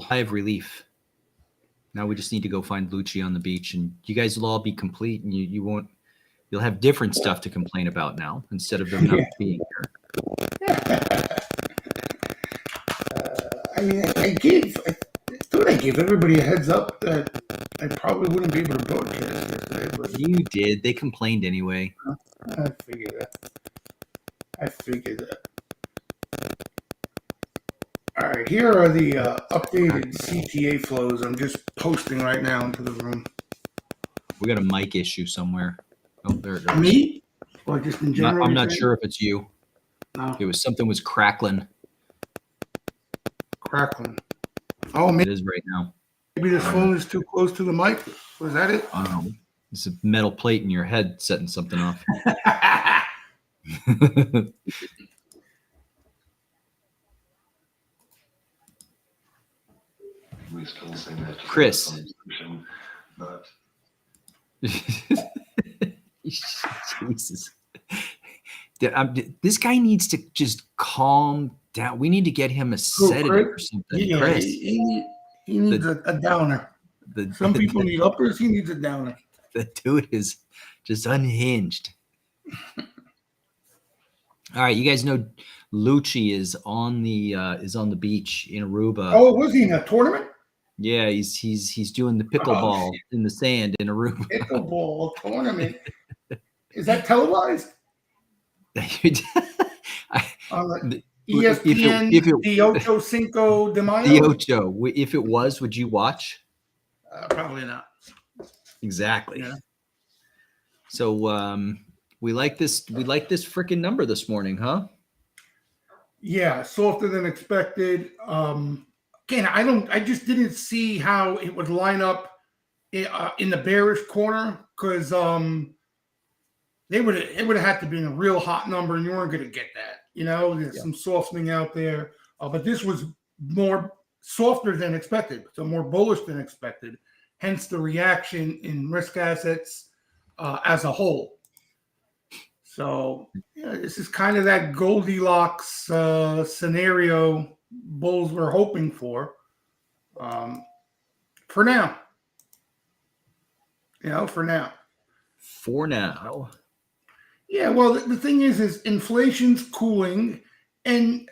high of relief. Now we just need to go find Lucci on the beach, and you guys will all be complete, and you won't. You'll have different stuff to complain about now instead of them not being here. I mean, I thought I gave everybody a heads up that I probably wouldn't be able to broadcast yesterday. But You did. They complained anyway. I figured that. All right, here are the updated CTA flows. I'm just posting right now into the room. We got a mic issue somewhere. Oh, there it is. Me? Or just in general? I'm not sure if it's you. No. It was something was crackling. Crackling. Oh, maybe It is right now. Maybe this phone is too close to the mic. Was that it? I don't know. It's a metal plate in your head setting something off. Chris. Jesus. This guy needs to just calm down. We need to get him a sedative or something. Yeah, Chris. He needs a downer. Some people need uppers. He needs a downer. The dude is just unhinged. All right, you guys know Lucci is on the beach in Aruba. Oh, was he in a tournament? Yeah, he's doing the pickleball in the sand in Aruba. Pickleball tournament. Is that televised? ESPN, the Ocho Cinco de Mayo? The Ocho. If it was, would you watch? Probably not. Exactly. Yeah. So we like this freaking number this morning, huh? Yeah, softer than expected. Again, I just didn't see how it would line up in the bearish corner because it would have had to be a real hot number, and you weren't going to get that. There's some softening out there, but this was more softer than expected, so more bullish than expected. Hence the reaction in risk assets as a whole. So this is kind of that Goldilocks scenario bulls were hoping for now. For now. Yeah, well, the thing is inflation's cooling, and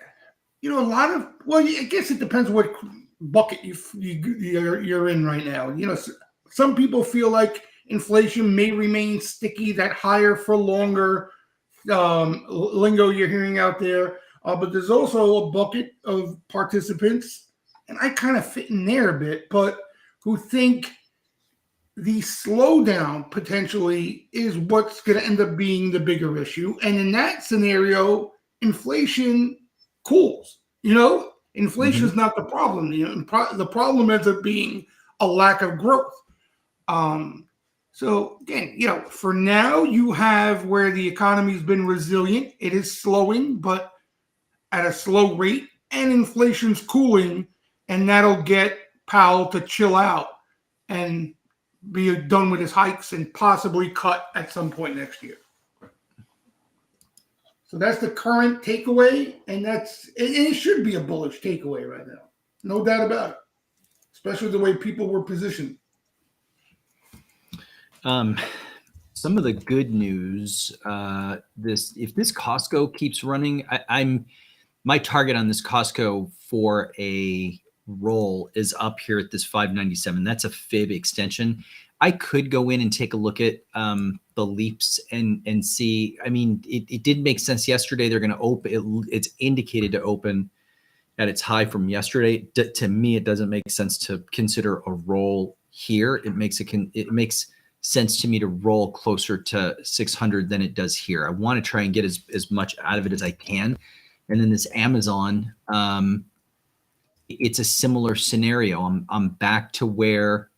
a lot of I guess it depends what bucket you're in right now. Some people feel like inflation may remain sticky, that higher for longer lingo you're hearing out there. But there's also a bucket of participants, and I kind of fit in there a bit, but who think the slowdown potentially is what's going to end up being the bigger issue. And in that scenario, inflation cools. Inflation is not the problem. The problem ends up being a lack of growth. So again, for now, you have where the economy's been resilient. It is slowing, but at a slow rate, and inflation's cooling, and that'll get Powell to chill out and be done with his hikes and possibly cut at some point next year. So that's the current takeaway, and it should be a bullish takeaway right now. No doubt about it, especially the way people were positioned. Some of the good news, if this Costco keeps running, my target on this Costco for a roll is up here at this 597. That's a fib extension. I could go in and take a look at the leaps and see. I mean, it did make sense yesterday. They're going to open. It's indicated to open at its high from yesterday. To me, it doesn't make sense to consider a roll here. It makes sense to me to roll closer to 600 than it does here. I want to try and get as much out of it as I can. And then this Amazon, it's a similar scenario. I'm back to where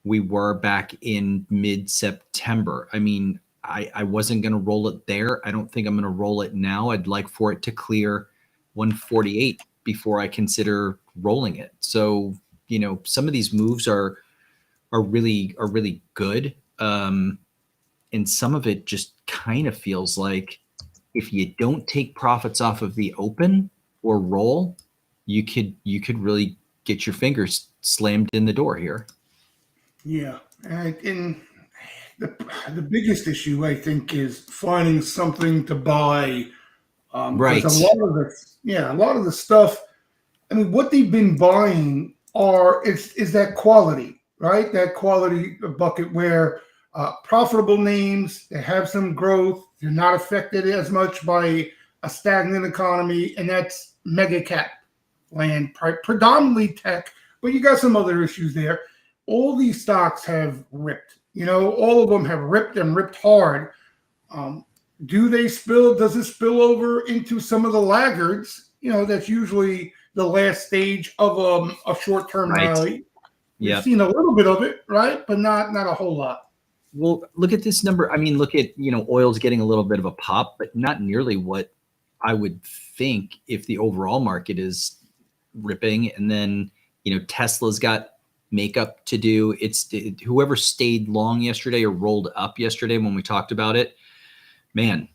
we were back in mid-September. I mean, I wasn't going to roll it there. I don't think I'm going to roll it now. I'd like for it to clear 148 before I consider rolling it. So, some of these moves are really good. And some of it just kind of feels like if you don't take profits off of the open or roll, you could really get your fingers slammed in the door here. Yeah, and the biggest issue I think is finding something to buy. Because Right. a lot of the stuff. I mean, what they've been buying is that quality, right? That quality bucket where profitable names, they have some growth, they're not affected as much by a stagnant economy, and that's mega cap land, predominantly tech, but you got some other issues there. All these stocks have ripped. All of them have ripped and ripped hard. Um, does it spill over into some of the laggards? That's usually the last stage of a short-term Right. rally. We've Yeah. seen a little bit of it, right? But not a whole lot. Well, look at this number. I mean, look at, oil's getting a little bit of a pop, but not nearly what I would think if the overall market is ripping. And then, Tesla's got makeup to do. Whoever stayed long yesterday or rolled up yesterday when we talked about it, man,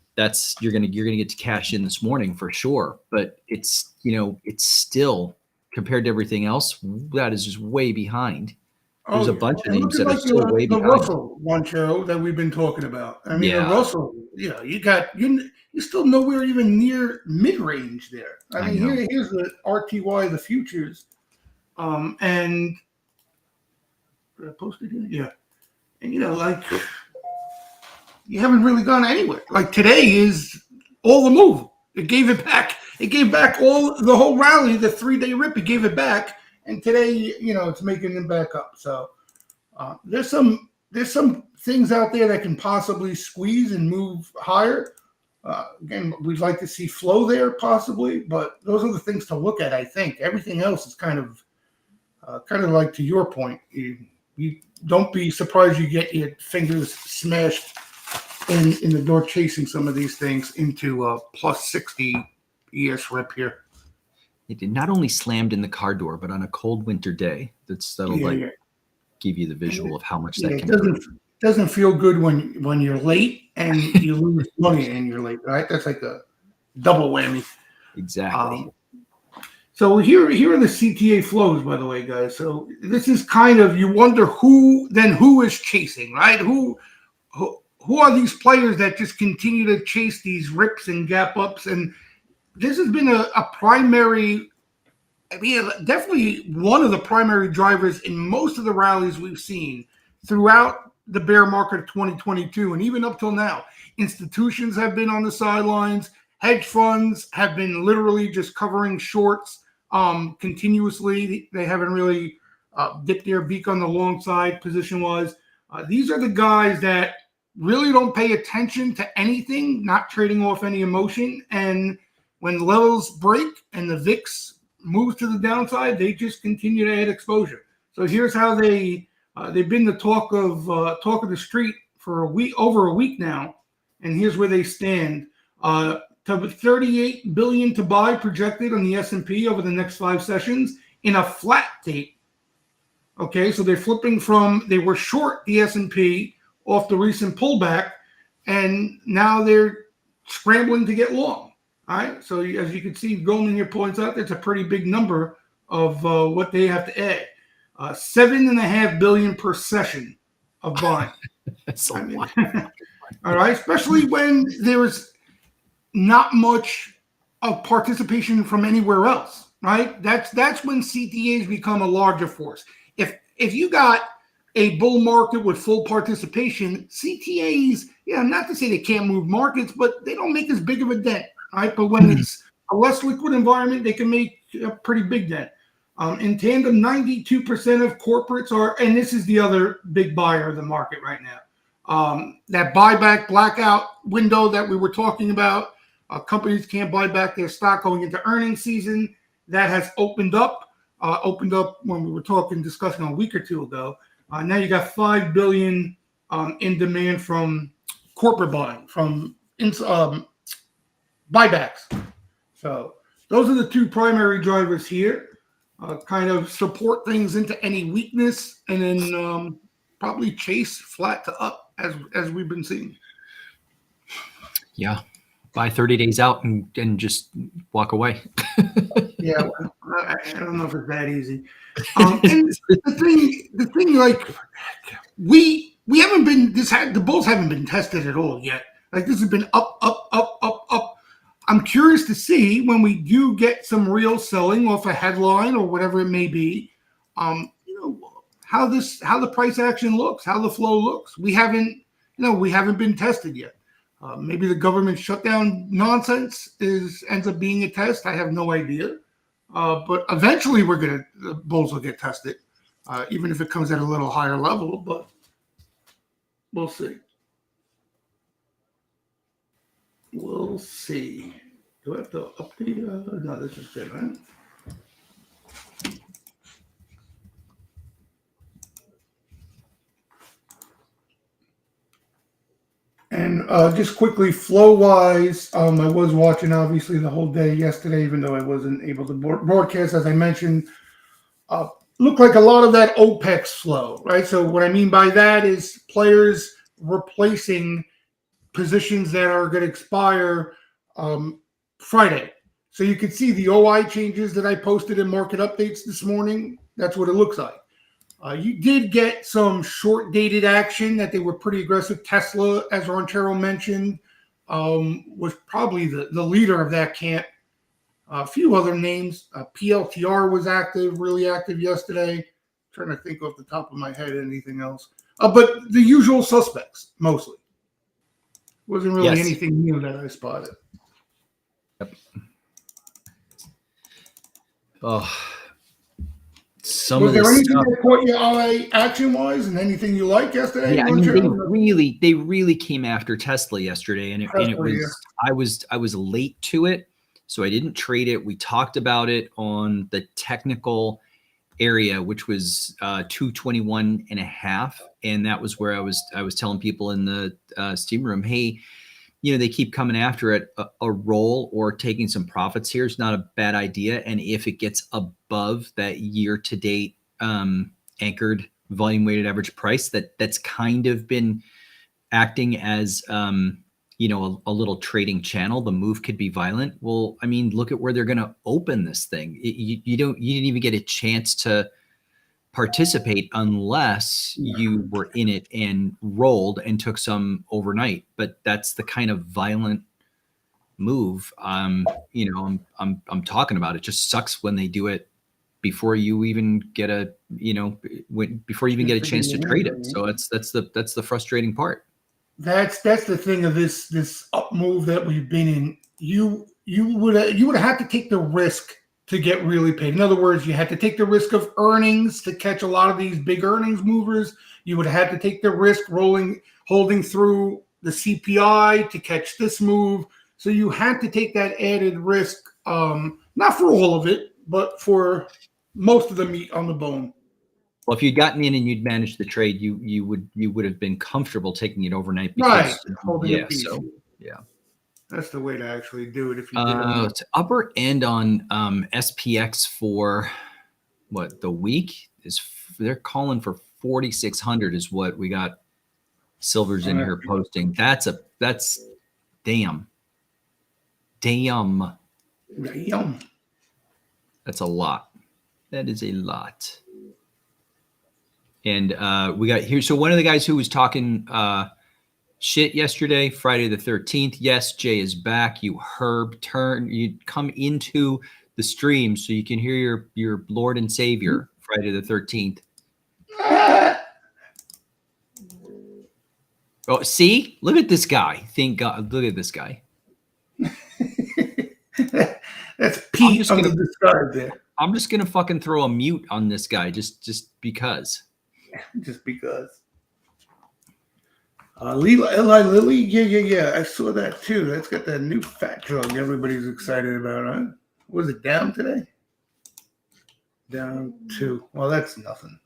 you're gonna get to cash in this morning for sure. But it's still, compared to everything else, that is just way behind. There's a bunch of And look names at that are still way the behind. Russell one show that we've been talking about. I mean, the Yeah. Russell, you're still nowhere even near mid-range there. I mean, know. here's the RTY, the futures, and did I post it here? Yeah, and like you haven't really gone anywhere. Like today is all the move. It gave it back. It gave back the whole rally, the 3-day rip. It gave it back, and today, it's making them back up. So there's some things out there that can possibly squeeze and move higher. Again, we'd like to see flow there possibly, but those are the things to look at. I think everything else is kind of like, to your point. You don't be surprised you get your fingers smashed in the door chasing some of these things into plus 60 ES rep here. It not only slammed in the car door, but on a cold winter day. That'll give you the visual of how much that can do. Doesn't feel good when you're late and you lose money and you're late, right? That's like a double whammy. Exactly. So here are the CTA flows, by the way, guys. So this is kind of, you wonder who is chasing, right? Who are these players that just continue to chase these rips and gap ups? And this has been a primary, definitely one of the primary drivers in most of the rallies we've seen throughout the bear market of 2022 and even up till now. Institutions have been on the sidelines. Hedge funds have been literally just covering shorts continuously. They haven't really dipped their beak on the long side position-wise. These are the guys that really don't pay attention to anything, not trading off any emotion. And when levels break and the VIX moves to the downside, they just continue to add exposure. So here's how they've been the talk of the street for over a week now, and here's where they stand. To $38 billion to buy projected on the S&P over the next 5 sessions in a flat tape. Okay, so they're flipping they were short the S&P off the recent pullback, and now they're scrambling to get long. All right, so as you can see, Goldman here points out that's a pretty big number of what they have to add. $7.5 billion per session of buying. That's a lot. All right, especially when there's not much of participation from anywhere else, right? That's when CTAs become a larger force. If you got a bull market with full participation, CTAs, not to say they can't move markets, but they don't make as big of a dent, right? But when it's a less liquid environment, they can make a pretty big dent. In tandem, 92% of corporates are, and this is the other big buyer of the market right now. That buyback blackout window that we were talking about, companies can't buy back their stock going into earnings season. That has opened up when we were discussing a week or two ago. Now you got $5 billion in demand from corporate buying, from buybacks. So those are the two primary drivers here. Kind of support things into any weakness, and then probably chase flat to up as we've been seeing. Yeah. Buy 30 days out and just walk away. Yeah, well, I don't know if it's that easy. And the thing, like we haven't been the bulls haven't been tested at all yet. Like this has been up, up, up, up, up. I'm curious to see when we do get some real selling off a headline or whatever it may be. How the price action looks, how the flow looks. We haven't been tested yet. Maybe the government shutdown nonsense ends up being a test. I have no idea. But eventually, the bulls will get tested, even if it comes at a little higher level. But we'll see. We'll see. Do I have to update? No, this is good, right? And just quickly, flow-wise, I was watching, obviously, the whole day yesterday, even though I wasn't able to broadcast, as I mentioned. Looked like a lot of that OPEX flow, right? So what I mean by that is players replacing positions that are going to expire Friday. So you can see the OI changes that I posted in market updates this morning. That's what it looks like. You did get some short-dated action that they were pretty aggressive. Tesla, as Ronchero mentioned, was probably the leader of that camp. A few other names. PLTR was really active yesterday. I'm trying to think off the top of my head anything else. But the usual suspects, mostly. Wasn't really anything new that I spotted. Yep. Oh. Was there anything that caught your eye action-wise, and anything you liked yesterday? Yeah, I mean, they really came after Tesla yesterday, and it was I was late to it, so I didn't trade it. We talked about it on the technical area, which was 221.5, and that was where I was telling people in the steam room, hey, they keep coming after it. A roll or taking some profits here is not a bad idea. And if it gets above that year-to-date anchored volume-weighted average price, that's kind of been acting as a little trading channel. The move could be violent. Well, I mean, look at where they're going to open this thing. You didn't even get a chance to participate unless you were in it and rolled and took some overnight. But that's the kind of violent move I'm talking about. It just sucks when they do it before you even get a chance to trade it. So that's the frustrating part. That's the thing of this up move that we've been in. You would have had to take the risk to get really paid. In other words, you had to take the risk of earnings to catch a lot of these big earnings movers. You would have had to take the risk holding through the CPI to catch this move. So you had to take that added risk, not for all of it, but for most of the meat on the bone. Well, if you'd gotten in and you'd managed the trade, you would have been comfortable taking it overnight. Right. Yeah. That's the way to actually do it. If you did it's upper end on SPX for what the week is. They're calling for 4,600 is what we got. Silver's in here posting. That's damn. That's a lot. That is a lot. And we got here. So one of the guys who was talking shit yesterday, Friday the 13th. Yes, Jay is back. You you come into the stream so you can hear your Lord and Savior, Friday the 13th. Oh, see? Look at this guy. Thank God. Look at this guy. That's Pete on the discard there. I'm just gonna fucking throw a mute on this guy just because. Just because. Eli Lilly, yeah. I saw that too. That's got that new fat drug everybody's excited about, huh? Was it down today? Down 2. Well, that's nothing.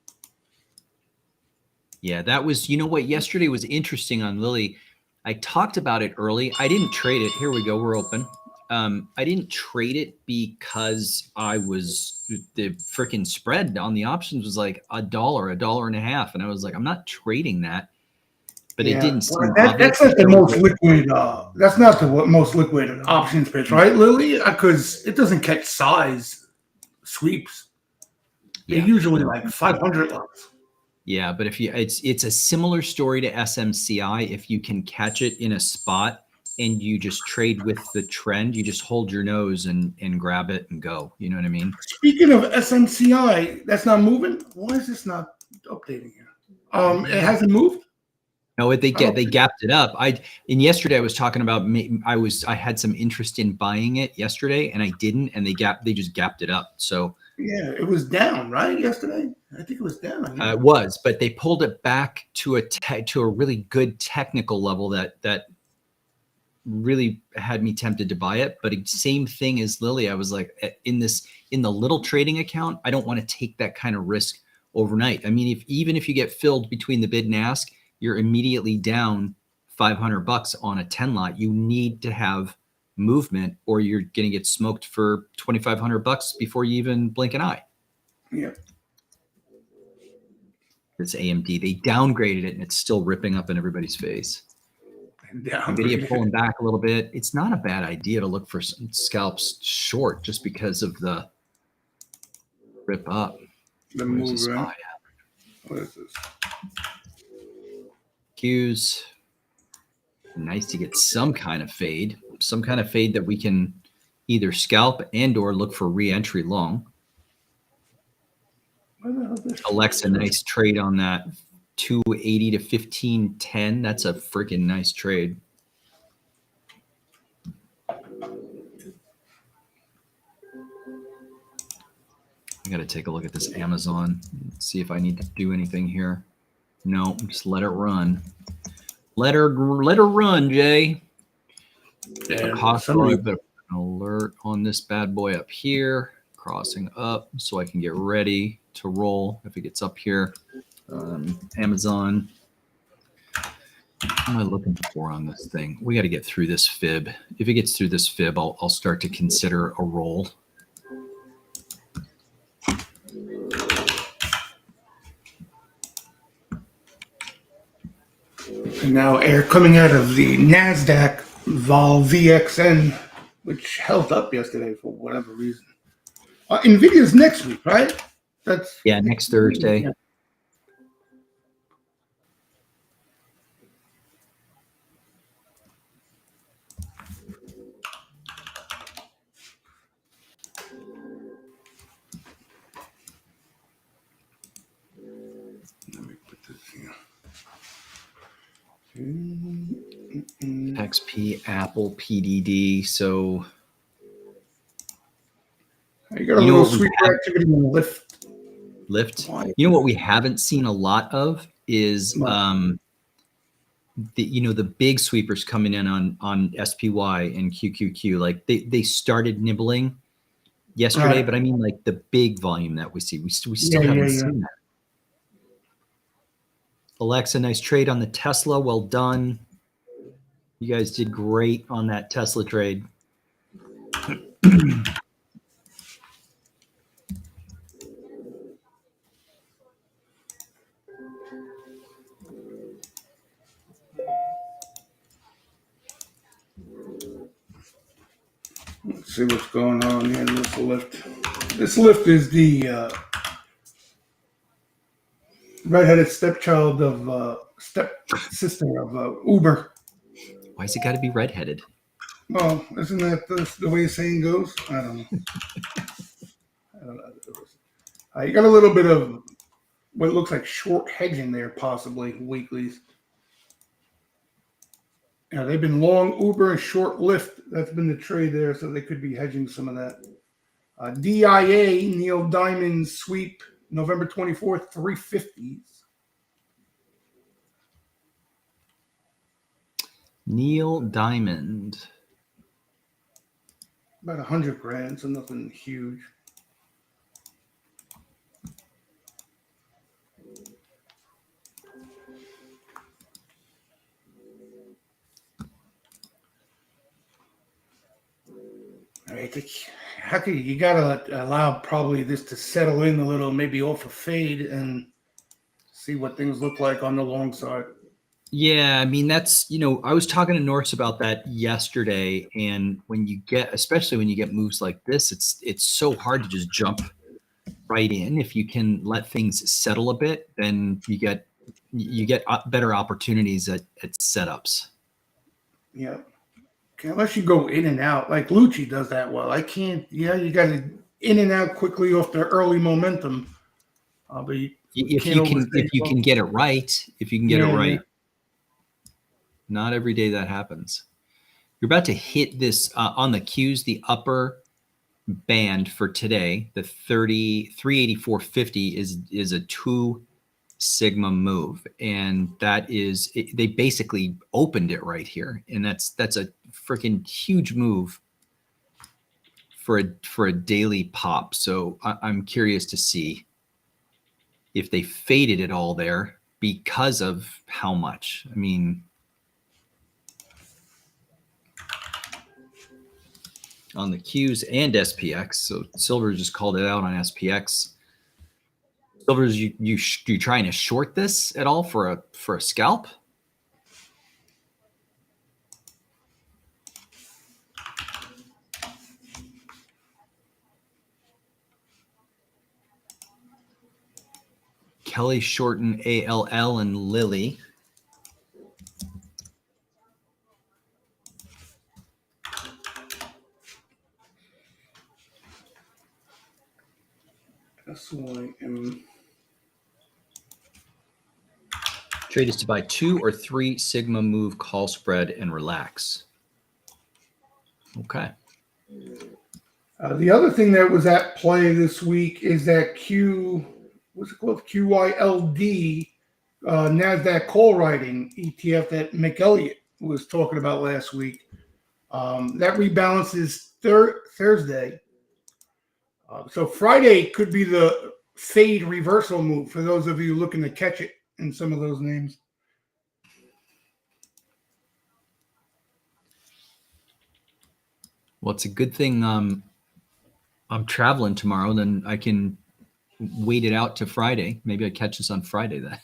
Yeah, that was, yesterday was interesting on Lilly. I talked about it early. I didn't trade it. Here we go. We're open. I didn't trade it because the freaking spread on the options was like $1.50. And I was like, I'm not trading that. But it didn't seem that's not the most liquid. That's not the most liquid options pitch, right, Lily? Because it doesn't catch size. sweeps. They're Yeah. usually like 500 lots. Yeah, but if you, it's a similar story to SMCI. If you can catch it in a spot and you just trade with the trend, you just hold your nose and grab it and go. You know what I mean? Speaking of SMCI, that's not moving. Why is this not updating here? It hasn't moved. No, they gapped it up. And yesterday I was talking about I had some interest in buying it yesterday and I didn't, and they just gapped it up. So yeah, it was down right yesterday. I think it was down. It was, but they pulled it back to a really good technical level that really had me tempted to buy it. But same thing as Lily, I was like, in the little trading account, I don't want to take that kind of risk overnight. I mean, even if you get filled between the bid and ask, you're immediately down $500 on a 10 lot. You need to have movement, or you're going to get smoked for $2,500 before you even blink an eye. Yeah. This AMD, they downgraded it and it's still ripping up in everybody's face. NVIDIA pulling back a little bit. It's not a bad idea to look for some scalps short just because of the rip up. The move, right? What is this? Qs. Nice to get some kind of fade that we can either scalp and or look for re-entry long. Alexa, nice trade on that 280 to 1510. That's a freaking nice trade. I got to take a look at this Amazon, see if I need to do anything here. No, just let it run. Let her run, Jay. Cost a bit of an alert on this bad boy up here, crossing up so I can get ready to roll if it gets up here. Amazon. What am I looking for on this thing? We got to get through this fib. If it gets through this fib, I'll start to consider a roll. And now air coming out of the NASDAQ Vol VXN, which held up yesterday for whatever reason. NVIDIA's next week, right? Yeah, next Thursday. Yeah. Let me put this here. XP, Apple, PDD. So you got a little sweeper activity in the lift. You know what we haven't seen a lot of is the big sweepers coming in on SPY and QQQ. Like they started nibbling yesterday, but I mean like the big volume that we see. We still haven't seen that. Alexa, nice trade on the Tesla. Well done. You guys did great on that Tesla trade. Let's see what's going on here in this lift. This lift is the redheaded stepchild of stepsister of Uber. Why has it got to be redheaded? Well, isn't that the way the saying goes? I don't know. You got a little bit of what looks like short hedging there, possibly weeklies. Yeah, they've been long Uber and short Lyft. That's been the trade there, so they could be hedging some of that. DIA, Neil Diamond sweep, November 24th, 350s. Neil Diamond. About 100 grand, so nothing huge. I think how could you gotta allow probably this to settle in a little, maybe off a fade and see what things look like on the long side. Yeah, I mean that's I was talking to Norse about that yesterday, and especially when you get moves like this, it's so hard to just jump right in. If you can let things settle a bit, then you get better opportunities at setups. Yeah. Okay, unless you go in and out, like Lucci does that well. I can't. Yeah, you got to in and out quickly off the early momentum. But you If can't you can overstay. get it right, Yeah. not every day that happens. You're about to hit this on the cues, the upper band for today, the 384.50 is a 2 sigma move, and that is they basically opened it right here, and that's a freaking huge move for a daily pop. So I'm curious to see if they faded it all there because of how much. I mean, on the Qs and SPX. So Silver just called it out on SPX. Silver's you trying to short this at all for a scalp? Kelly Shorten, ALL, and Lily. SYM. Trade is to buy 2 or 3 sigma move call spread and relax. Okay. The other thing that was at play this week is that what's it called? QYLD NASDAQ call writing ETF that McElliott was talking about last week. That rebalances Thursday. So Friday could be the fade reversal move for those of you looking to catch it in some of those names. Well, it's a good thing I'm traveling tomorrow. Then I can wait it out to Friday. Maybe I catch this on Friday then.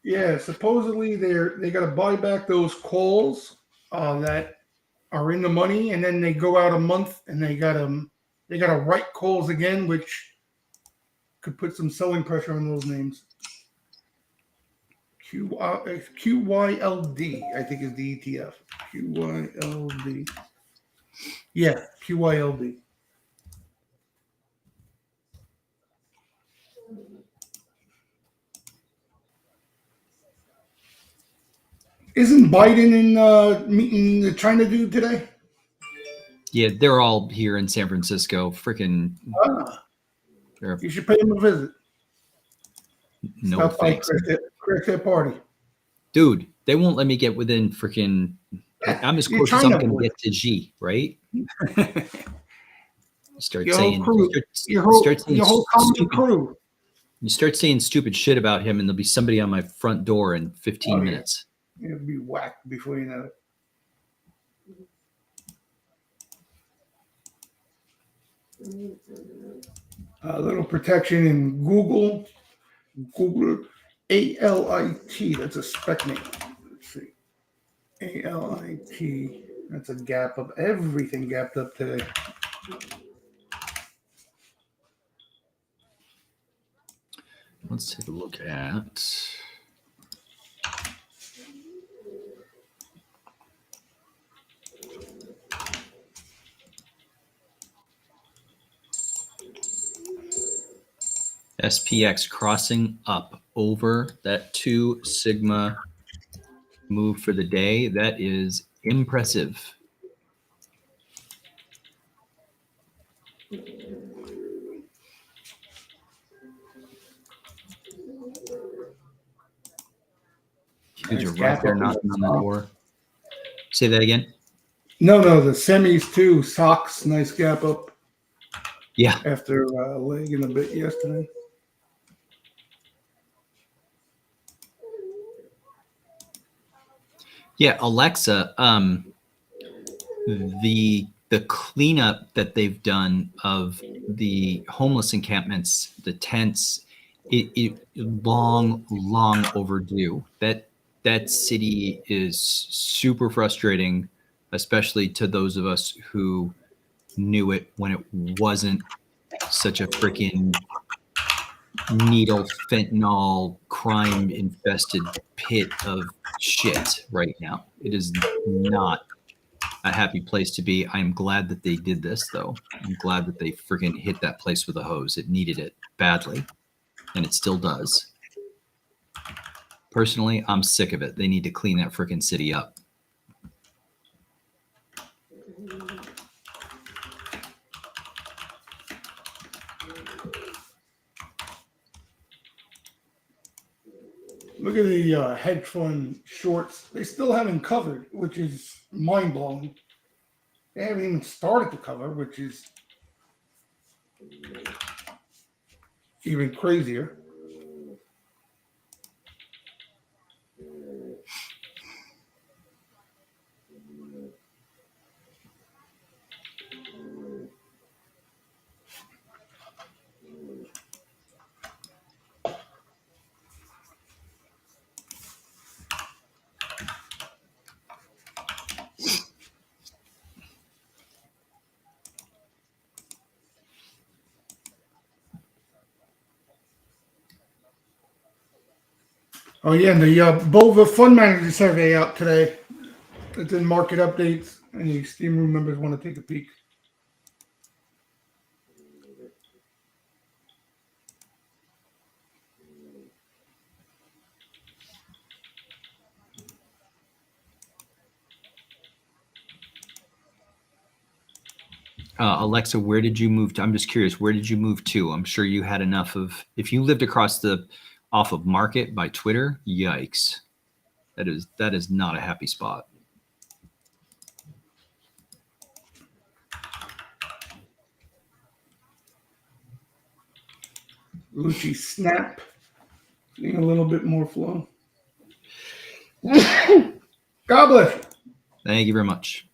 Yeah, supposedly they got to buy back those calls that are in the money, and then they go out a month and they got to write calls again, which could put some selling pressure on those names. QYLD, I think, is the ETF. QYLD. Yeah, QYLD. Isn't Biden in meeting the China dude today? Yeah, they're all here in San Francisco. Freaking. You should pay him a visit. No thanks. Cricket party. Dude, they won't let me get within freaking. I'm as close as I'm going to get to G, right? Start saying crew. Your whole common crew. You start saying stupid shit about him, and there'll be somebody on my front door in 15 minutes. You'll be whacked before you know it. A little protection in Google ALIT. That's a spec name. Let's see. ALIT. That's a gap up. Everything gapped up today. Let's take a look at. SPX crossing up over that 2 sigma move for the day. That is impressive. Nice, you're right there knocking on the door. Say that again. No, the semis too. Socks, nice gap up. Yeah. After lagging a bit yesterday. Yeah, Alexa, the cleanup that they've done of the homeless encampments, the tents, it long overdue. That city is super frustrating, especially to those of us who knew it when it wasn't such a freaking needle fentanyl crime infested pit of shit right now. It is not a happy place to be. I'm glad that they did this, though. I'm glad that they freaking hit that place with a hose. It needed it badly, and it still does. Personally, I'm sick of it. They need to clean that freaking city up. Look at the hedge fund shorts. They still haven't covered, which is mind blowing. They haven't even started to cover, which is even crazier. Oh yeah, and the Bova Fund Manager survey out today. It's in market updates. Any Steamroom members want to take a peek? Alexa, where did you move to? I'm just curious, where did you move to? I'm sure you had enough of, if you lived off of Market by Twitter, yikes. That is not a happy spot. Lucci snap. Seeing a little bit more flow. God bless you. Thank you very much.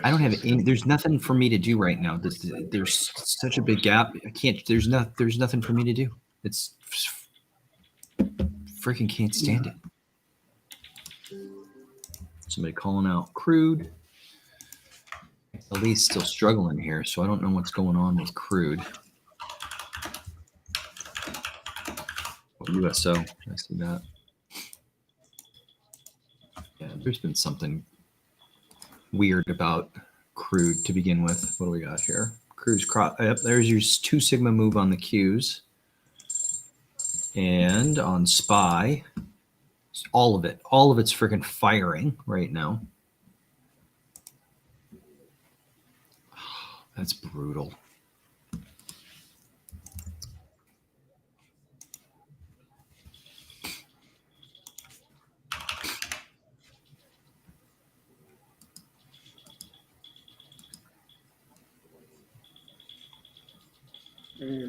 I don't have any, there's nothing for me to do right now. There's such a big gap. I can't, there's nothing for me to do. It's freaking can't stand it. Somebody calling out crude. Elise still struggling here, so I don't know what's going on with crude. USO, I see that. Yeah, there's been something weird about crude to begin with. What do we got here? Crude's crop. Yep, there's your 2 sigma move on the Qs. And on SPY, all of it's freaking firing right now. That's brutal.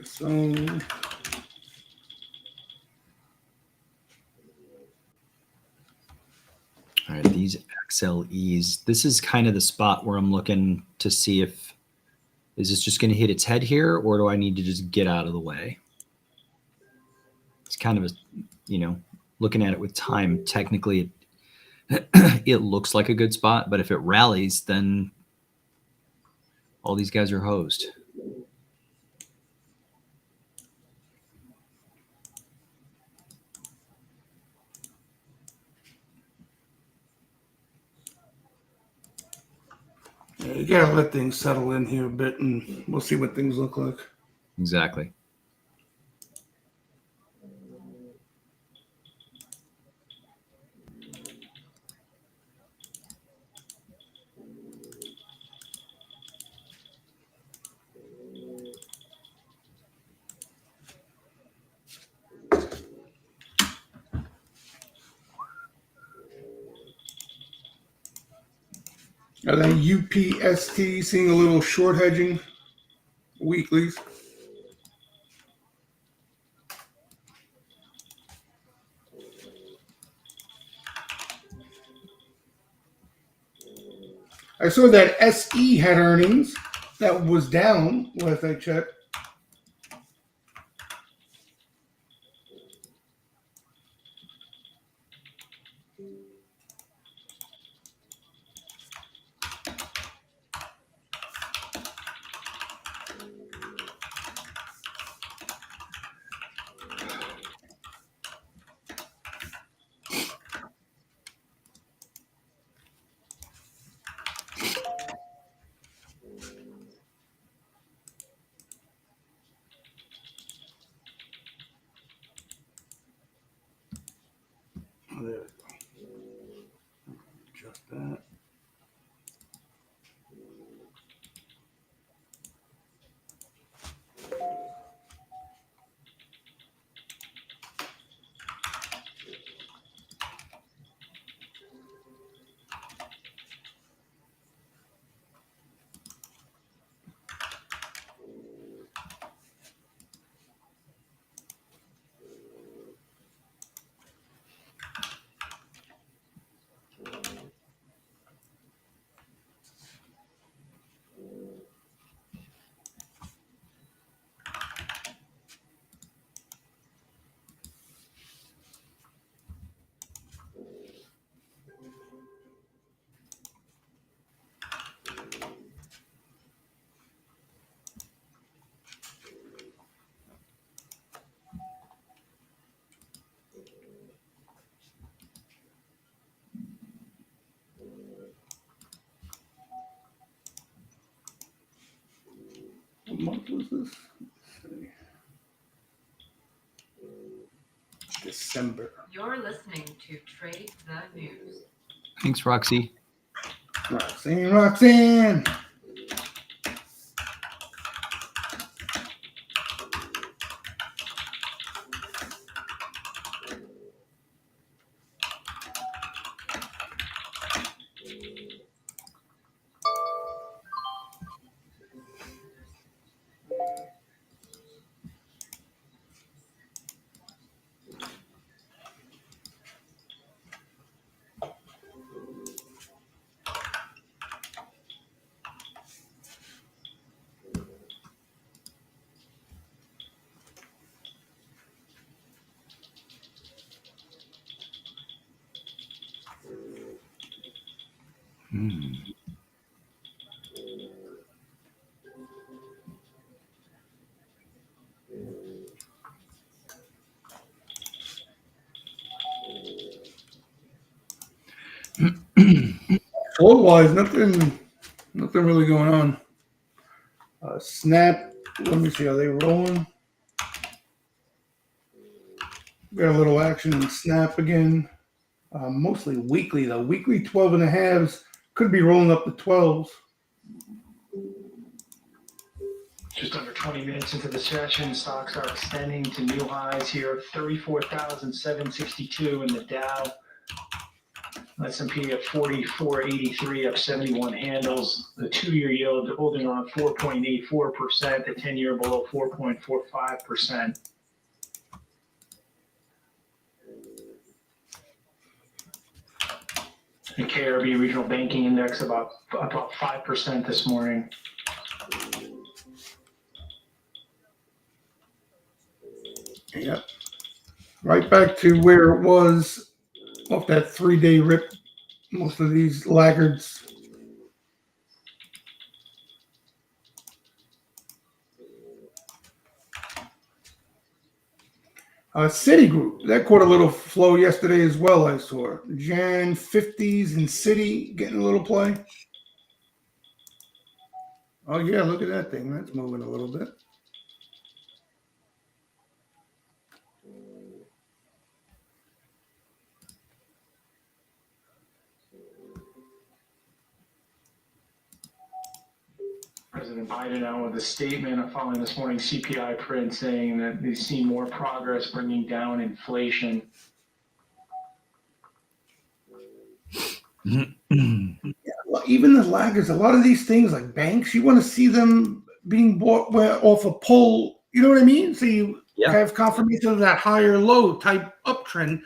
So all right, these XLEs, this is kind of the spot where I'm looking to see if, is this just going to hit its head here, or do I need to just get out of the way? It's kind of a, you know, looking at it with time, technically it looks like a good spot, but if it rallies, then all these guys are hosed. yeah, you gotta let things settle in here a bit, and we'll see what things look like. Exactly. And then UPST seeing a little short hedging weeklies. I saw that SE had earnings. That was down last I checked. there we go. Just that. What month was this? Let's see. December. You're listening to Trade the News. Thanks, Roxy. Roxanne. Flow-wise, nothing really going on. Snap. Let me see. Are they rolling? Got a little action in Snap again. Mostly weekly though. Weekly 12.5s could be rolling up to 12s. Just under 20 minutes into the session, stocks are extending to new highs here, 34,762 in the Dow. S&P at 4483, up 71 handles. The 2-year yield holding on 4.84%, the 10-year below 4.45%. The KRB Regional Banking Index about 5% this morning. Yep. Right back to where it was off that 3-day rip. Most of these laggards. Citigroup, that caught a little flow yesterday as well, I saw. Jan 50s and Citi getting a little play. Oh, yeah, look at that thing. That's moving a little bit. President Biden out with a statement following this morning's CPI print saying that they've seen more progress bringing down inflation. Even the laggards, a lot of these things like banks, you want to see them being bought off a pull. You know what I mean? So you have confirmation of that higher low type uptrend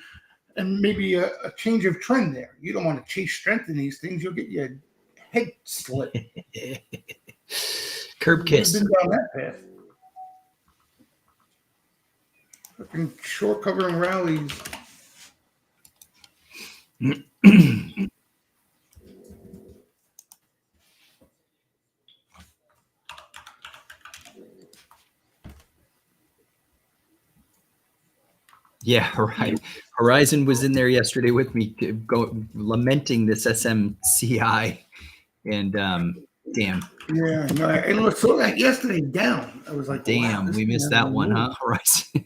and maybe a change of trend there. You don't want to chase strength in these things. You'll get your head slit. Curb kiss. Been down that path. Fucking short covering rallies. Yeah, right. Horizon was in there yesterday with me, lamenting this SMCI, and damn. Yeah, no, and I saw that yesterday down. I was like, damn, wow, we missed that one, huh? Horizon.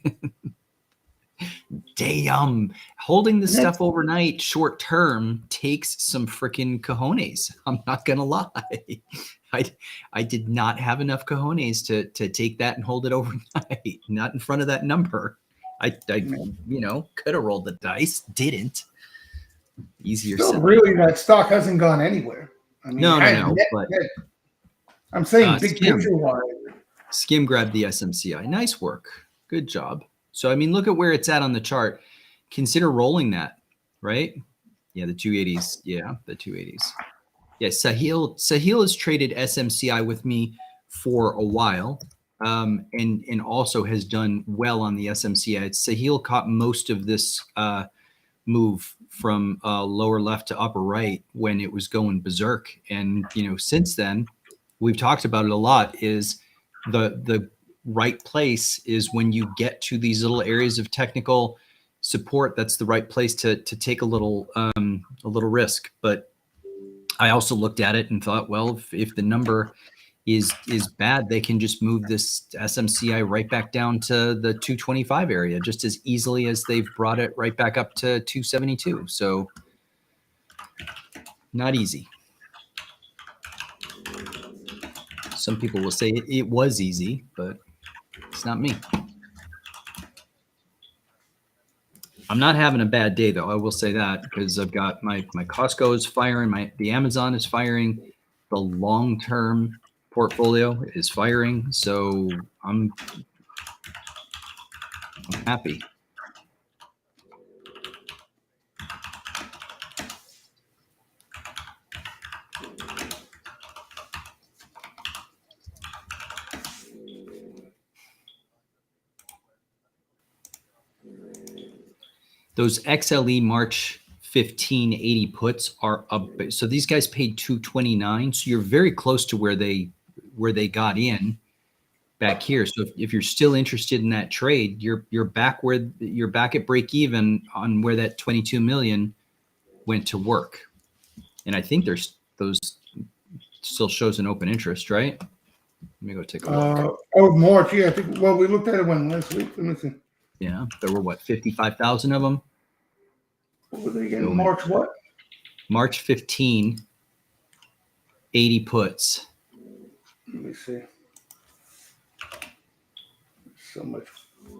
damn, holding this stuff overnight short term takes some freaking cojones. I'm not gonna lie. I did not have enough cojones to take that and hold it overnight. Not in front of that number. I could have rolled the dice, didn't. Easier Still, said. really, that stock hasn't gone anywhere. I mean, No. But I'm saying big Skim. picture wise. Skim grabbed the SMCI. Nice work. Good job. So, I mean, look at where it's at on the chart. Consider rolling that, right? Yeah, the 280s. Yeah, the 280s. Yeah, Sahil has traded SMCI with me for a while, and also has done well on the SMCI. Sahil caught most of this move from lower left to upper right when it was going berserk, and since then, we've talked about it a lot. Is the right place is when you get to these little areas of technical support. That's the right place to take a little risk. But I also looked at it and thought, well, if the number is bad, they can just move this SMCI right back down to the 225 area just as easily as they've brought it right back up to 272. So not easy. Some people will say it was easy, but it's not me. I'm not having a bad day, though. I will say that, because I've got my Costco is firing, the Amazon is firing, the long-term portfolio is firing. So I'm happy. Those XLE March 1580 puts are up. So these guys paid 229. So you're very close to where they got in back here. So if you're still interested in that trade, you're back at break even on where that 22 million went to work. And I think there's those still shows an open interest, right? Let me go take a look. March, yeah. I think. Well, we looked at it last week. Let me see. Yeah, there were 55,000 of them. What were they again? March what? March 15, 80 puts. Let me see. So much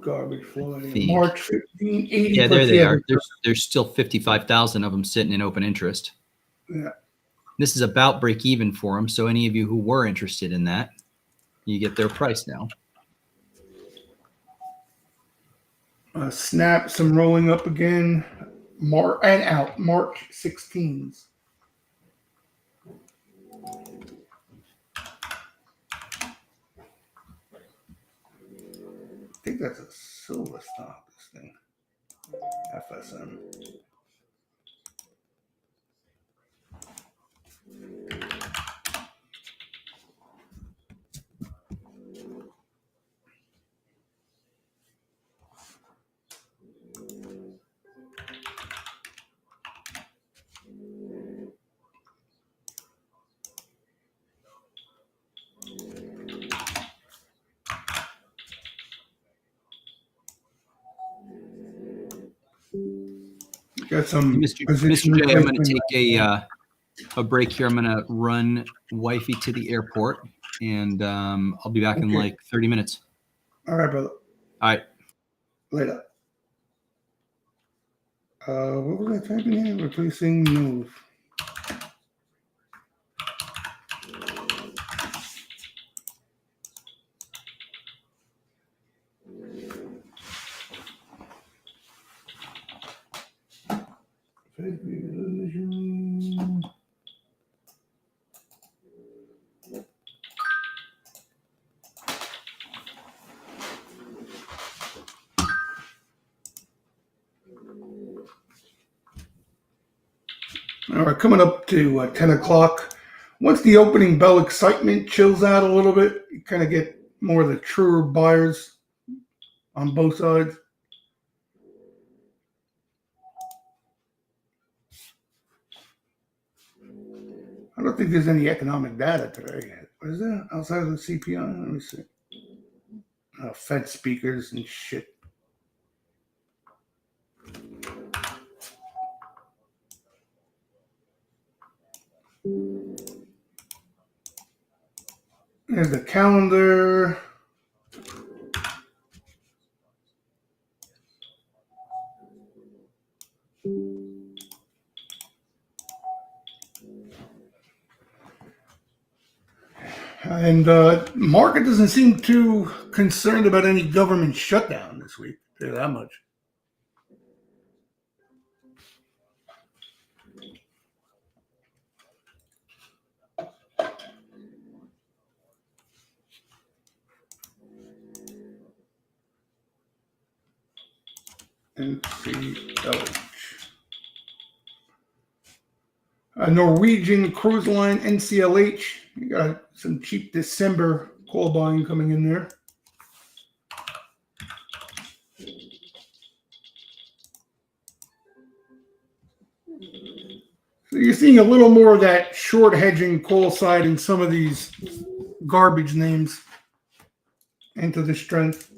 garbage flowing. March 15, 80 Yeah, puts. there they are. There's still 55,000 of them sitting in open interest. Yeah. This is about break even for them. So any of you who were interested in that, you get their price now. Snap, some rolling up again. March 16s. I think that's a silver stock, this thing. FSM. Got some Mr. J, I'm going to take a break here. I'm going to run wifey to the airport, and I'll be back in like 30 minutes. All right, brother. All right. Later. What was I typing here? Replacing move. All right, coming up to 10 o'clock. Once the opening bell excitement chills out a little bit, you kind of get more of the truer buyers on both sides. I don't think there's any economic data today. What is that? Outside of the CPI? Let me see. Fed speakers and shit. There's the calendar. And market doesn't seem too concerned about any government shutdown this week. I'll tell you that much. NCLH. Norwegian Cruise Line, NCLH. You got some cheap December call buying coming in there. So you're seeing a little more of that short hedging call side in some of these garbage names into the strength.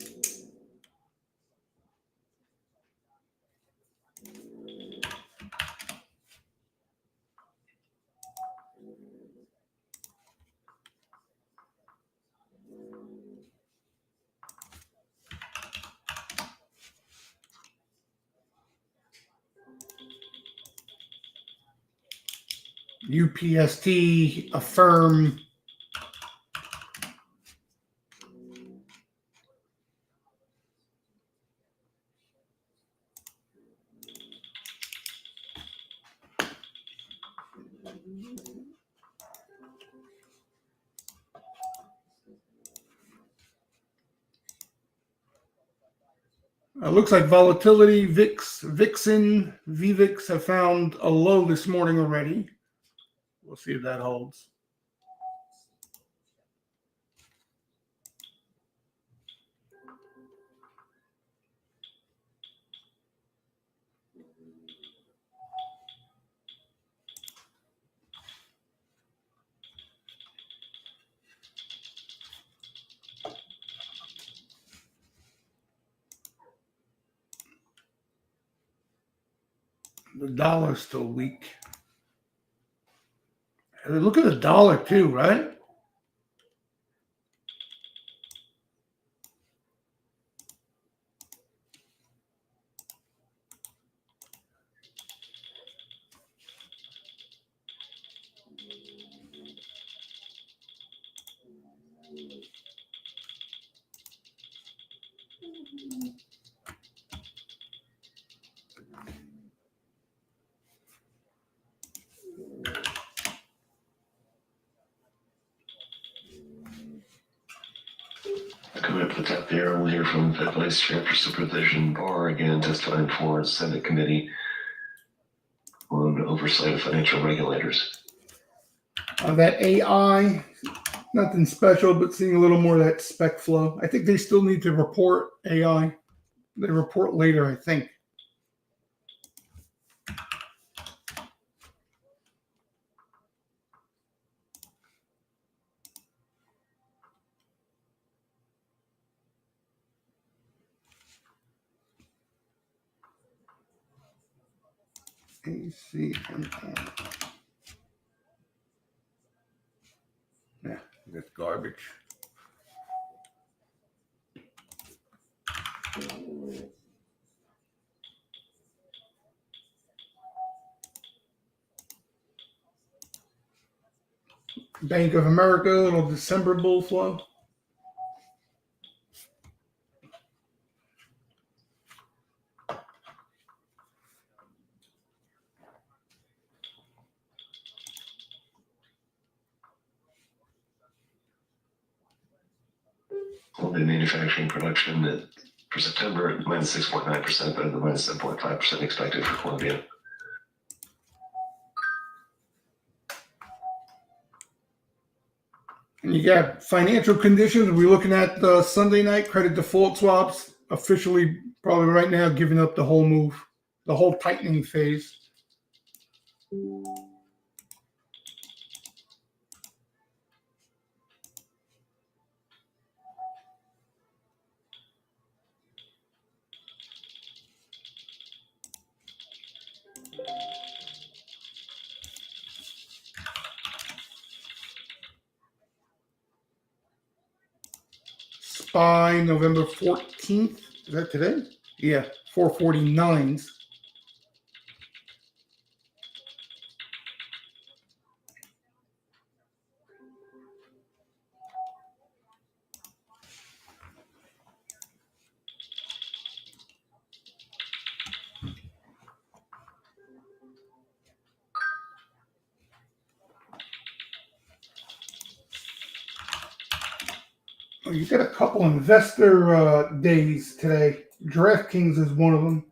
UPST, Affirm. Looks like volatility, VIX, Vixen, VVIX have found a low this morning already. We'll see if that holds. The dollar's still weak. Look at the dollar too, right? Coming up at the top there, we'll hear from Fed Vice Chair for Supervision Barr again testifying for the Senate Committee on oversight of financial regulators. That AI, nothing special, but seeing a little more of that spec flow. I think they still need to report AI. They report later, I think. ACMR. Yeah, that's garbage. Bank of America, little December bull flow. Global manufacturing production for September at minus 6.9%, better than minus 7.5% expected for Colombia. And you got financial conditions. We're looking at Sunday night credit default swaps officially probably right now giving up the whole move, the whole tightening phase. by November 14th. Is that today? Yeah, 449s. Oh, you got a couple investor days today. DraftKings is one of them.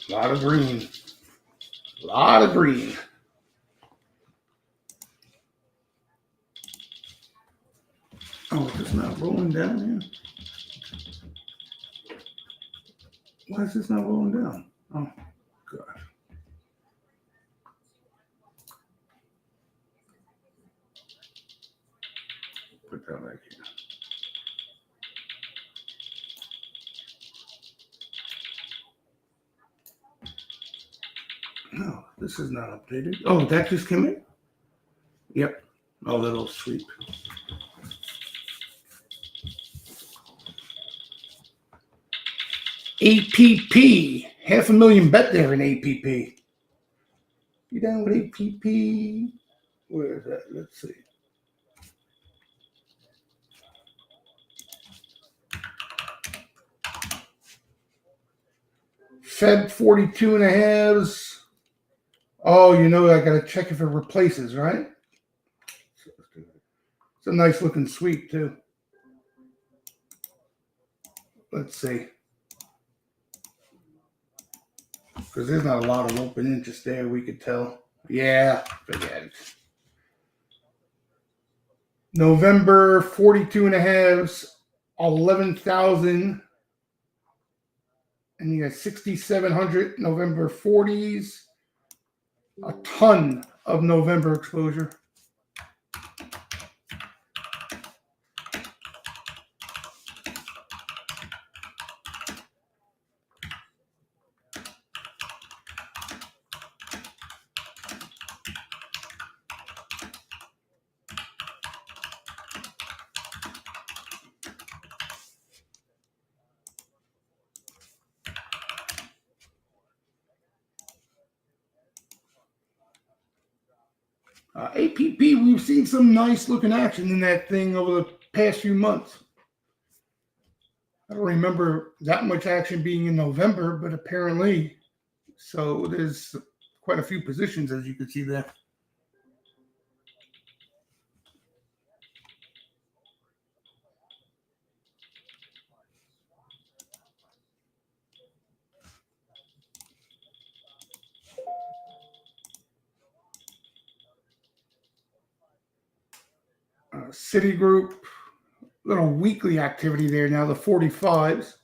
A lot of green. A lot of green. Oh, it's not rolling down here. Why is this not rolling down? Oh, God. Put that back here. No, this is not updated. Oh, that just came in? Yep. Oh, little sweep. APP. 500,000 bet there in APP. You down with APP? Where is that? Let's see. Fed 42 and a halves. Oh, you know, I got to check if it replaces, right? It's a nice looking sweep, too. Let's see. Because there's not a lot of open interest there, we could tell. Yeah, forget it. November 42 and a halves, 11,000. And you got 6,700 November 40s. A ton of November exposure. APP, we've seen some nice looking action in that thing over the past few months. I don't remember that much action being in November, but apparently, so there's quite a few positions, as you can see there. Citigroup, little weekly activity there now, the 45s.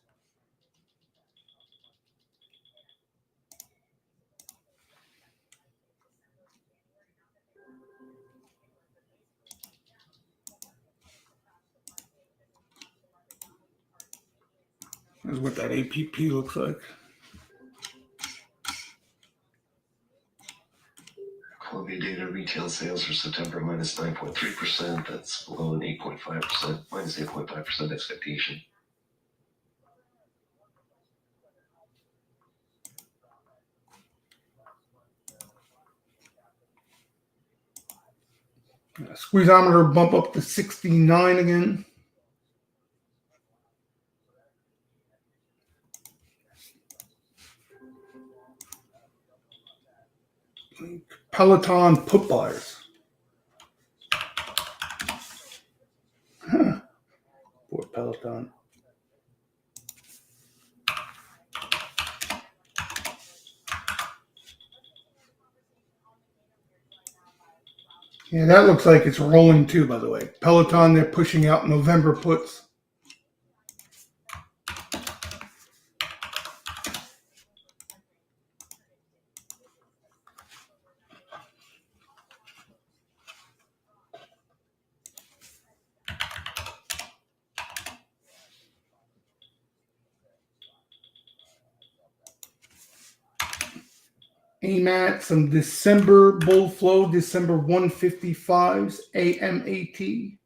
That's what that APP looks like. Columbia data retail sales for September minus 9.3%. That's below an 8.5%, minus 8.5% expectation. Squeezometer bump up to 69 again. Peloton put buyers. Huh. Poor Peloton. Yeah, that looks like it's rolling too, by the way. Peloton, they're pushing out November puts. Aim at some December bull flow, December 155s, AMAT.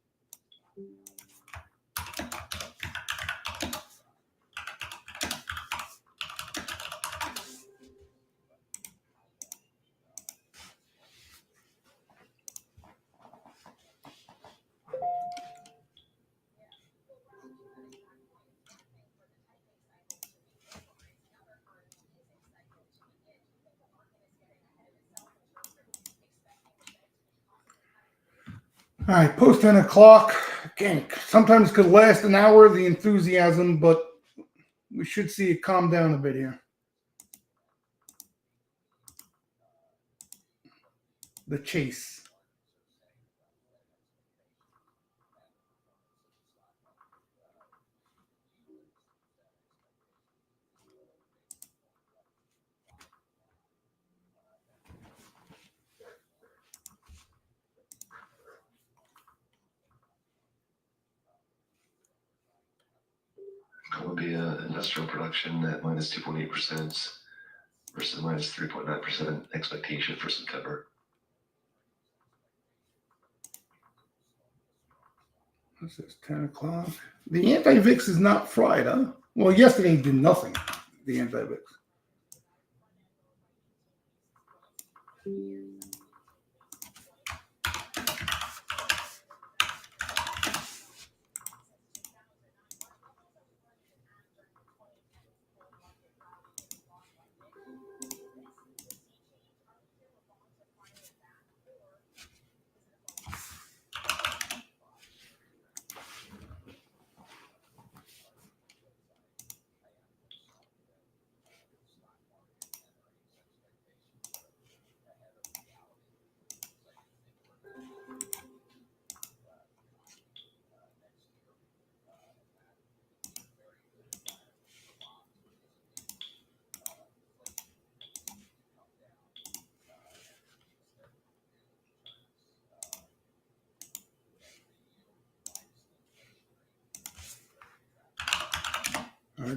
All right, post 10 o'clock. Again, sometimes could last an hour, the enthusiasm, but we should see it calm down a bit here. The chase. Columbia industrial production at minus 2.8% versus minus 3.9% expectation for September. This is 10 o'clock. The anti-VIX is not fried, huh? Well, yesterday did nothing, the anti-VIX.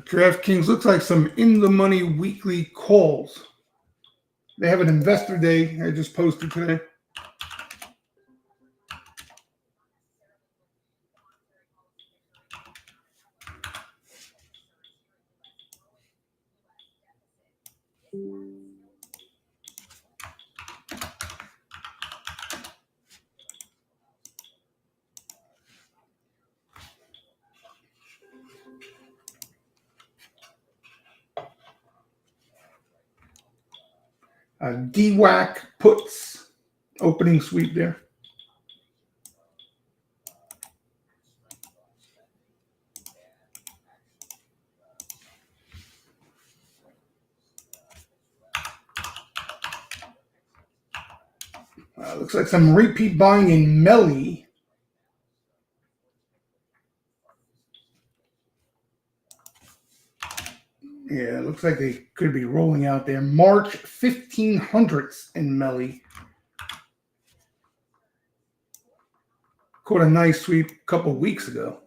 DraftKings looks like some in-the-money weekly calls. They have an investor day I just posted today. DWAC puts opening sweep there. Looks like some repeat buying in Melly. Yeah, it looks like they could be rolling out there. March 1500s in Melly. Caught a nice sweep a couple weeks ago.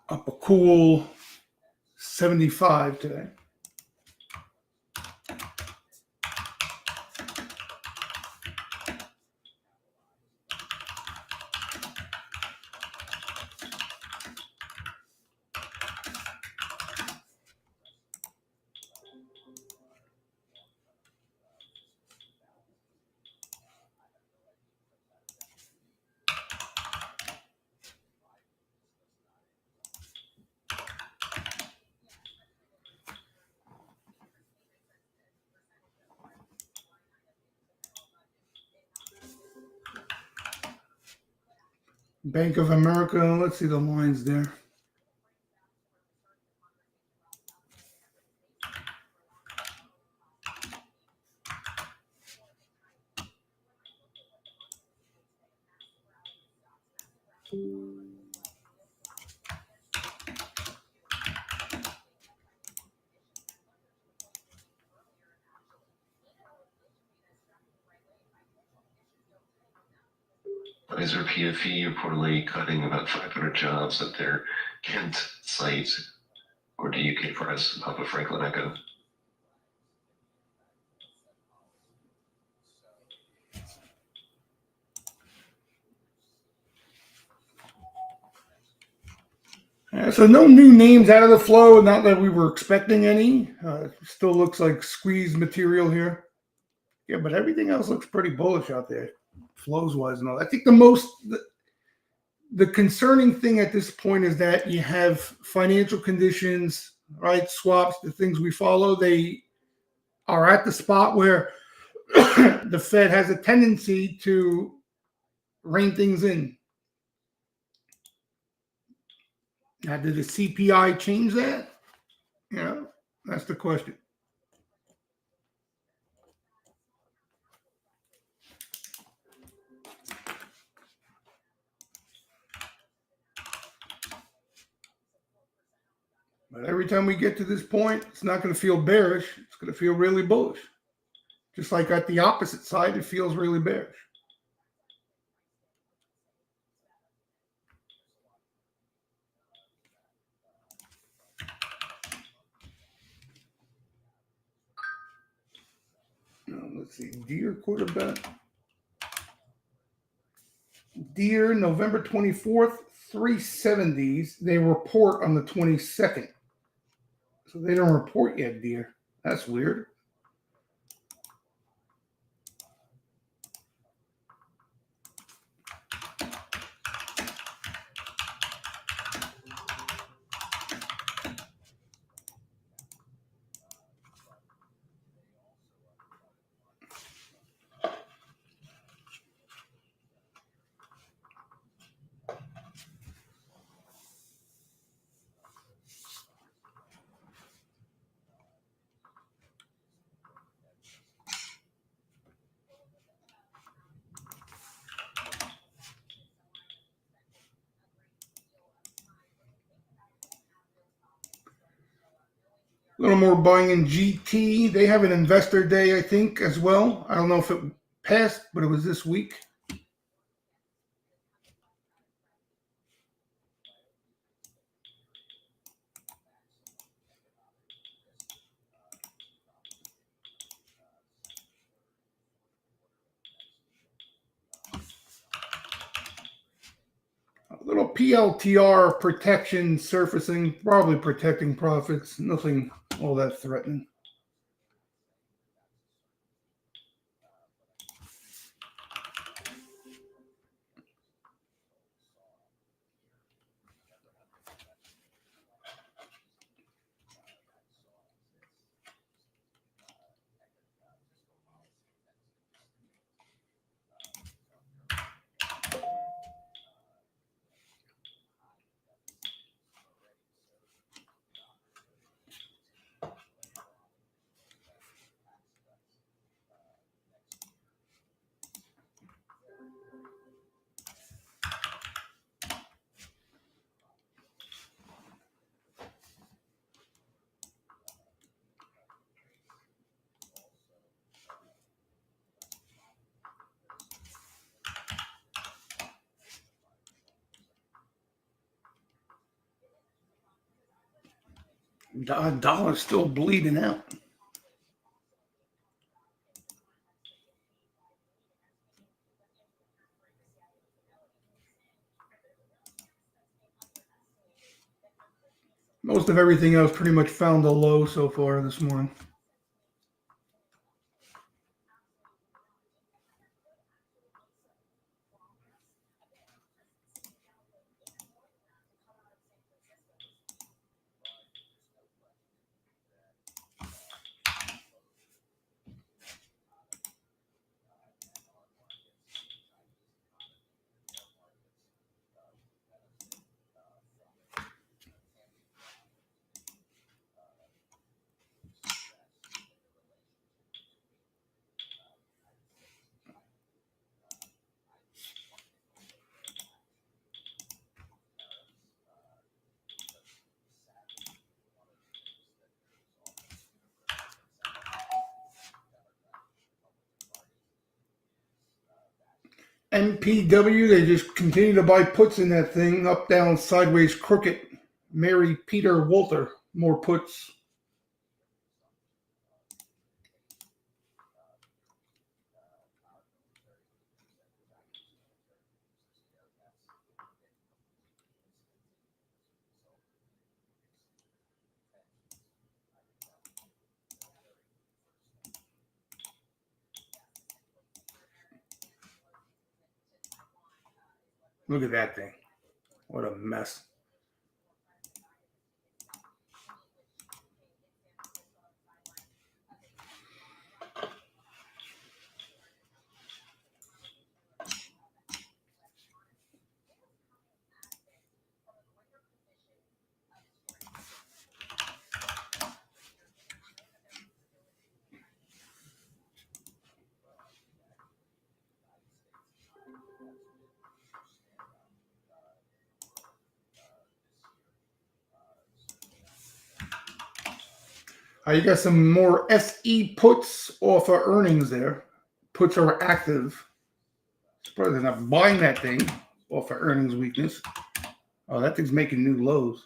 Up a cool 75 today. Bank of America, let's see the lines there. Pfizer PFE reportedly cutting about 500 jobs at their Kent site, or to UK Press, Papa Franklin Echo. So no new names out of the flow. Not that we were expecting any. Still looks like squeezed material here. Yeah, but everything else looks pretty bullish out there, flows wise and all. I think the concerning thing at this point is that you have financial conditions, right? Swaps, the things we follow, they are at the spot where the Fed has a tendency to rein things in. Now, did the CPI change that? Yeah, that's the question. But every time we get to this point, it's not going to feel bearish. It's going to feel really bullish. Just like at the opposite side, it feels really bearish. Now, let's see, Deer quarterback. Deer, November 24th, 370s. They report on the 22nd. So they don't report yet, Deer. That's weird. A little more buying in GT. They have an investor day, I think, as well. I don't know if it passed, but it was this week. A little PLTR protection surfacing, probably protecting profits. Nothing all that threatening. Dollar's still bleeding out. Most of everything else pretty much found a low so far this morning. MPW, they just continue to buy puts in that thing, up, down, sideways, crooked. Mary, Peter, Walter, more puts. Look at that thing. What a mess. You got some more SE puts off of earnings there. Puts are active. Surprised they're not buying that thing off of earnings weakness. Oh, that thing's making new lows.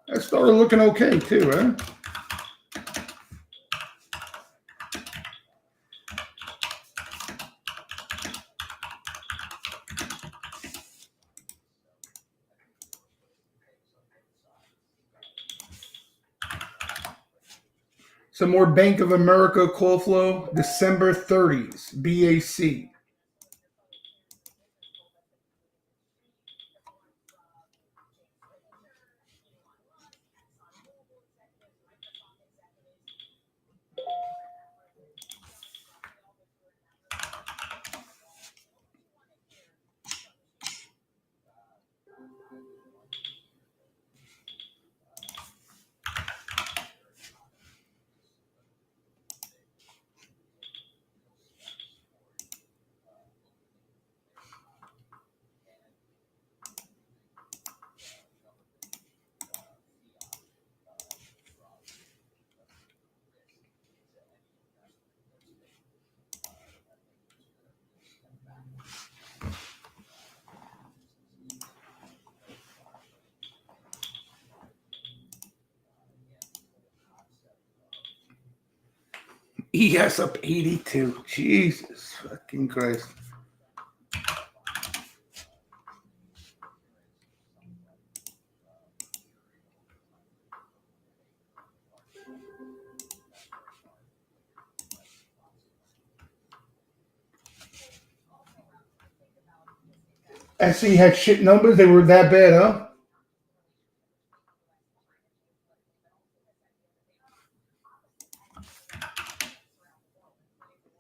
That started looking okay too, huh? Some more Bank of America call flow. December 30s, BAC. ES up 82. Jesus fucking Christ. SE had shit numbers. They were that bad, huh?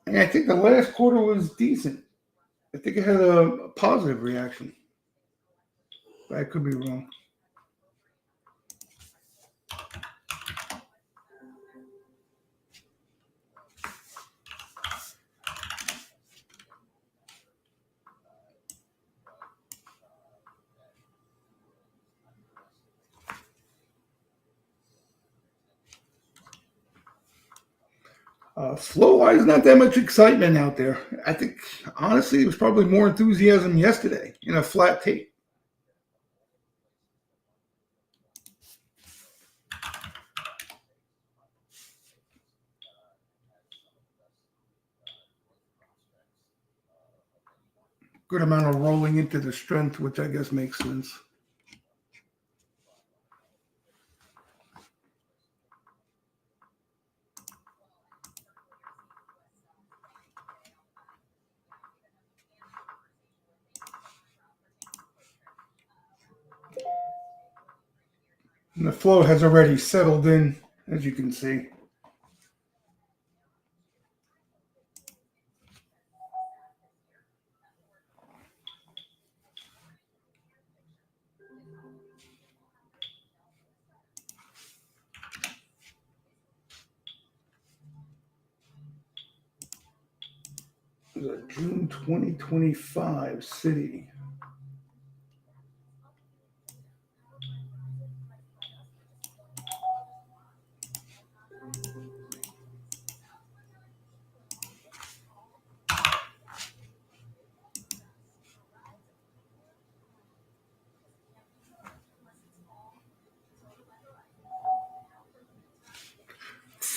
And I think the last quarter was decent. I think it had a positive reaction. But I could be wrong. Flow-wise, not that much excitement out there. I think, honestly, it was probably more enthusiasm yesterday in a flat tape. Good amount of rolling into the strength, which I guess makes sense. And the flow has already settled in, as you can see. The June 2025 city.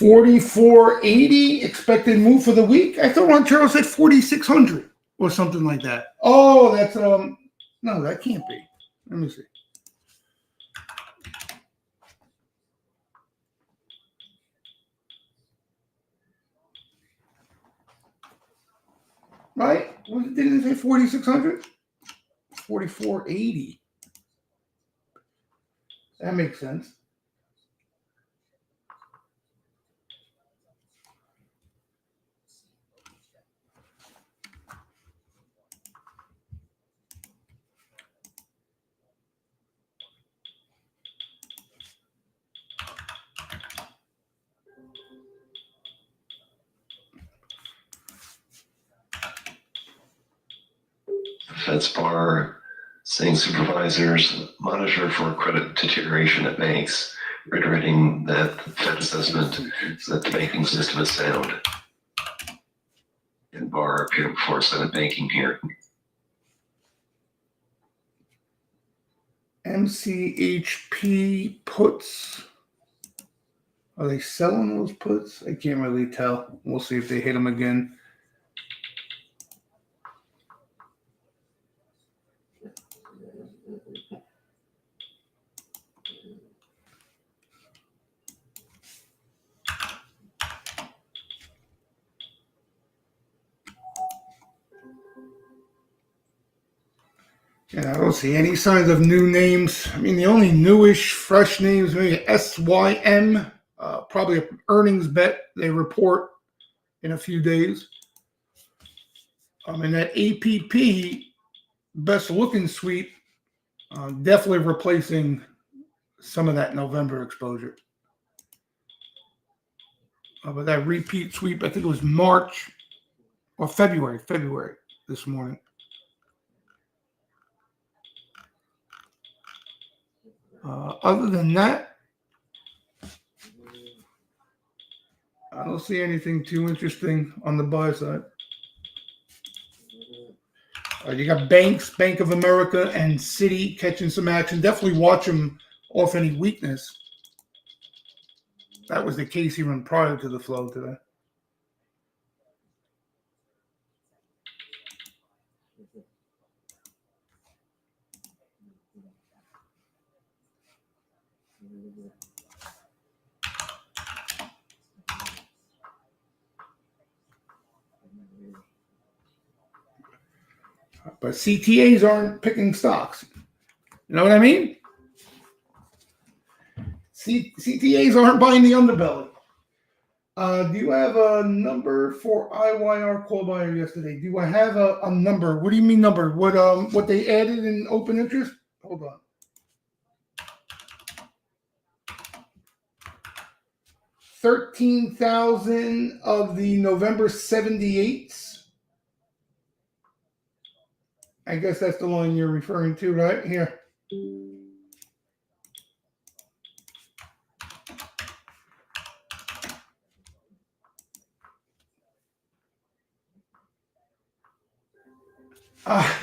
4480 expected move for the week. I thought Ron Charles said 4600 or something like that. Oh, that's no, that can't be. Let me see. Right? Didn't it say 4600? 4480. That makes sense. Fed's bar saying supervisors monitor for credit deterioration at banks, reiterating that the Fed assessment is that the banking system is sound. And Barr appeared before a Senate banking hearing. MCHP puts. Are they selling those puts? I can't really tell. We'll see if they hit them again. Yeah, I don't see any signs of new names. I mean, the only newish, fresh names, maybe SYM, probably an earnings bet they report in a few days. And that APP, best looking sweep, definitely replacing some of that November exposure. But that repeat sweep, I think it was March or February this morning. Other than that, I don't see anything too interesting on the buy side. You got banks, Bank of America, and Citi catching some action. Definitely watch them off any weakness. That was the case even prior to the flow today. But CTAs aren't picking stocks. You know what I mean? CTAs aren't buying the underbelly. Do you have a number for IYR call buyer yesterday? Do I have a number? What do you mean number? What they added in open interest? Hold on. 13,000 of the November 78s. I guess that's the line you're referring to, right? Here.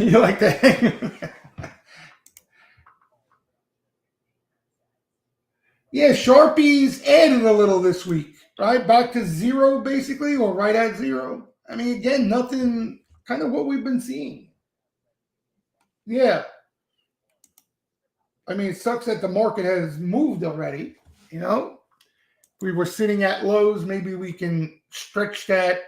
You like that? Yeah, Sharpies added a little this week, right? Back to zero, basically, or right at zero. I mean, again, nothing, kind of what we've been seeing. Yeah. I mean, it sucks that the market has moved already, you know? We were sitting at lows. Maybe we can stretch that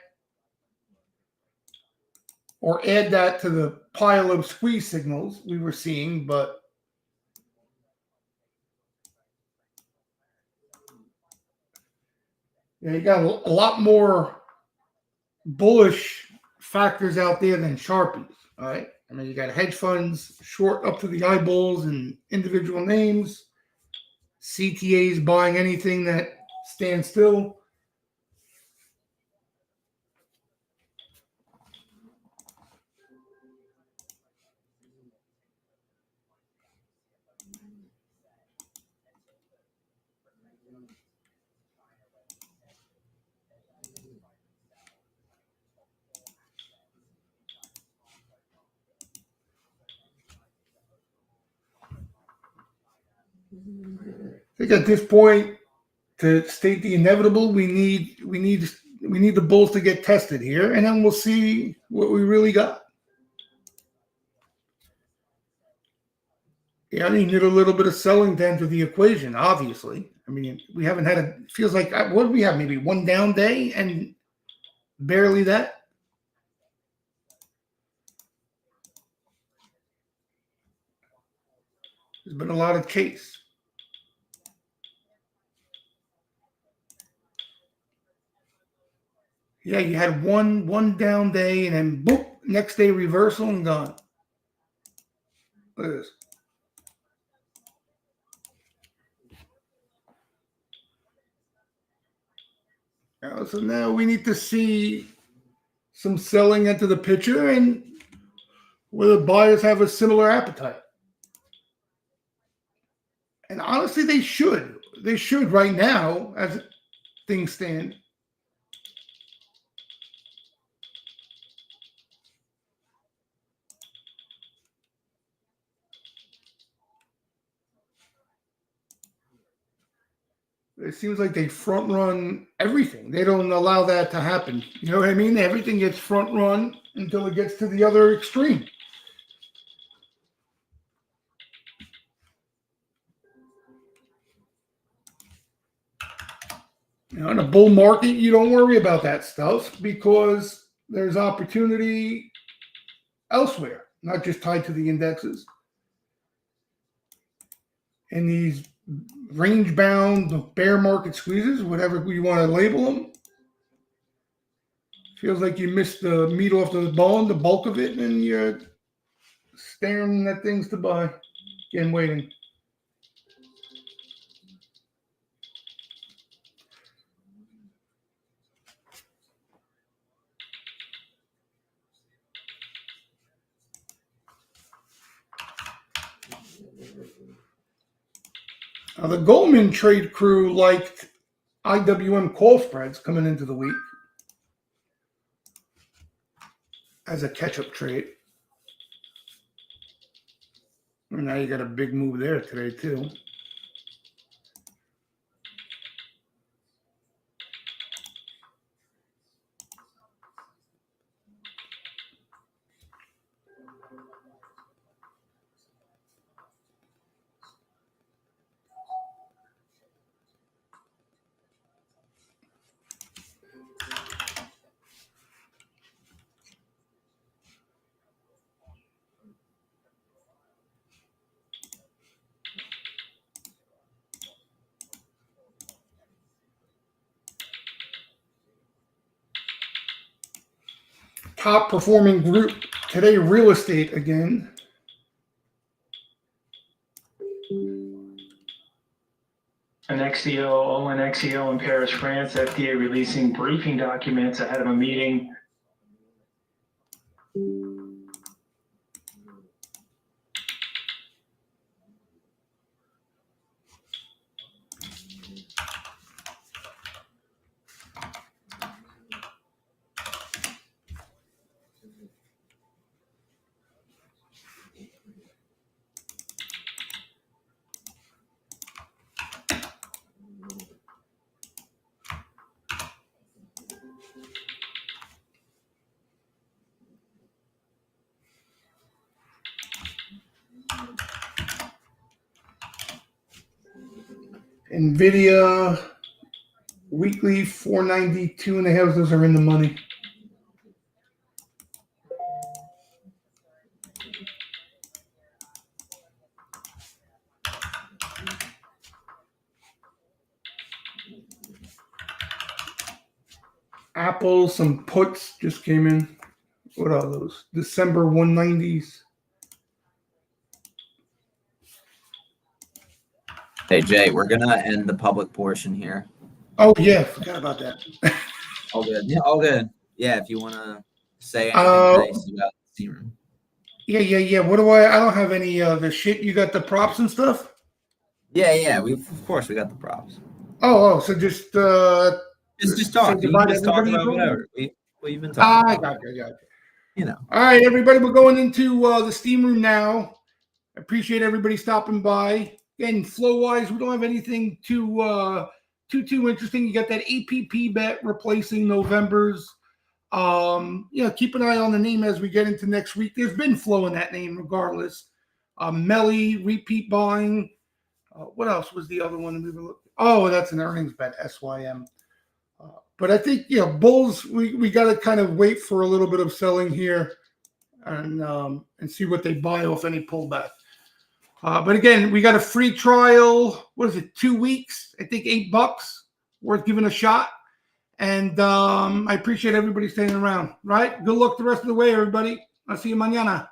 or add that to the pile of squeeze signals we were seeing, but yeah, you got a lot more bullish factors out there than Sharpies, all right? I mean, you got hedge funds short up to the eyeballs and individual names, CTAs buying anything that stands still. I think at this point, to state the inevitable, we need the bulls to get tested here, and then we'll see what we really got. Yeah, I mean, need a little bit of selling to enter the equation, obviously. I mean, we haven't had it feels like, what do we have, maybe one down day and barely that? There's been a lot of chase. Yeah, you had one down day and then boop, next day reversal and gone. Look at this. So now we need to see some selling into the picture and whether buyers have a similar appetite. And honestly, they should. They should right now as things stand. It seems like they front run everything. They don't allow that to happen. You know what I mean? Everything gets front run until it gets to the other extreme. You know, in a bull market, you don't worry about that stuff because there's opportunity elsewhere, not just tied to the indexes. And these range bound bear market squeezes, whatever you want to label them, feels like you missed the meat off the bone, the bulk of it, and you're staring at things to buy and waiting. The Goldman trade crew liked IWM call spreads coming into the week as a catch-up trade. And now you got a big move there today, too. Top performing group today, real estate again. An XEO in Paris, France, FDA releasing briefing documents ahead of a meeting. NVIDIA weekly 492.5. Those are in the money. Apple, some puts just came in. What are those? December 190s. Hey, Jay, we're going to end the public portion here. Oh, yeah. Forgot about that. All good. Yeah, all good. Yeah, if you want to say anything nice about the Steamroom. Yeah. What do I don't have any the shit. You got the props and stuff? Yeah. Of course we got the props. Oh, so just talk. So You can just talk about whatever. We've been talking about. I got you. You know. All right, everybody, we're going into the steam room now. I appreciate everybody stopping by. Again, flow-wise, we don't have anything too too interesting. You got that APP bet replacing November's. Keep an eye on the name as we get into next week. There's been flow in that name regardless. Melly, repeat buying. What else was the other one we were looking? Oh, that's an earnings bet, SYM. But I think, bulls, we got to kind of wait for a little bit of selling here and see what they buy off any pullback. But again, we got a free trial. What is it? 2 weeks? I think $8 worth giving a shot. And I appreciate everybody staying around. Right? Good luck the rest of the way, everybody. I'll see you mañana.